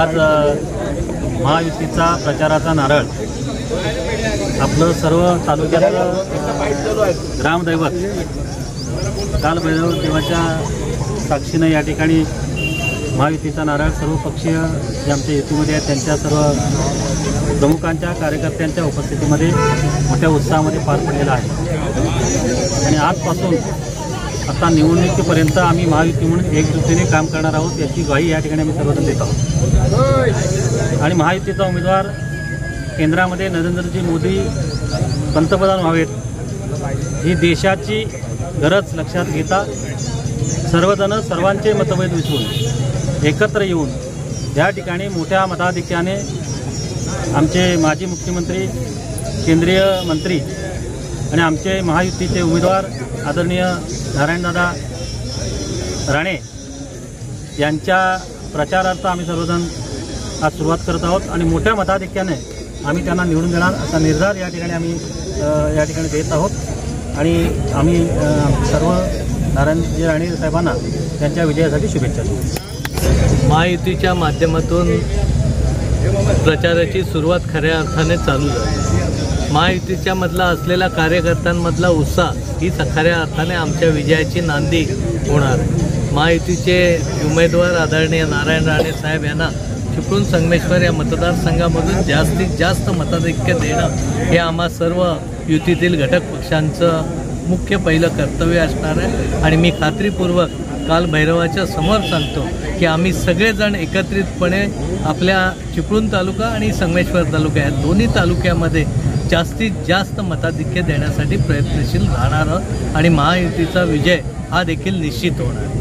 आज महायुतीचा प्रचाराचा नारळ आपलं सर्व तालुक्यातलं ग्रामदैवत कालभैरव देवाच्या साक्षीनं या ठिकाणी महायुतीचा नारळ सर्व पक्षीय जे आमच्या युतीमध्ये आहेत त्यांच्या सर्व प्रमुखांच्या कार्यकर्त्यांच्या उपस्थितीमध्ये मोठ्या उत्साहामध्ये पार पडलेला आहे। आणि आजपासून आता निवडणुकीपर्यंत आम्ही महायुती म्हणून एकजुटीने काम करणार आहोत याची ग्वाही या ठिकाणी आम्ही सर्वजण देत आहोत। आणि महायुतीचा उमेदवार केंद्रामध्ये नरेंद्रजी मोदी पंतप्रधान व्हावेत ही देशाची गरज लक्षात घेता सर्वजण सर्वांचे मतभेद विसरून एकत्र येऊन या ठिकाणी मोठ्या मताधिक्याने आमचे माजी मुख्यमंत्री केंद्रीय मंत्री आणि आमचे महायुतीचे उमेदवार आदरणीय नारायणदादा राणे यांच्या प्रचारार्थ आम्ही सर्वजण आज सुरुवात करत आहोत आणि मोठ्या मताधिक्याने आम्ही त्यांना निवडून देणार असा निर्धार या ठिकाणी आम्ही या ठिकाणी देत आहोत। आणि आम्ही सर्व नारायणजी राणे साहेबांना त्यांच्या विजयासाठी शुभेच्छा देतो। महायुतीच्या माध्यमातून प्रचाराची सुरुवात खऱ्या अर्थाने चालू झाली। महायुतीच्या मधला असलेला कार्यकर्त्यांमधला उत्साह ही खऱ्या अर्थाने आमच्या विजयाची नांदी होणार आहे। महायुतीचे उमेदवार आदरणीय नारायण राणे साहेब यांना चिपळूण संगमेश्वर या मतदारसंघामधून जास्तीत जास्त मताधिक्य देणं हे आम्हा सर्व युतीतील घटक पक्षांचं मुख्य पहिलं कर्तव्य असणार आहे। आणि मी खात्रीपूर्वक काल भैरवाच्या समोर सांगतो की आम्ही सगळेजण एकत्रितपणे आपल्या चिपळूण तालुका आणि संगमेश्वर तालुका या दोन्ही तालुक्यामध्ये जास्तीत जास्त मताधिक्य देण्यासाठी प्रयत्नशील राहणार आहोत आणि महायुतीचा विजय हा देखील निश्चित होणार।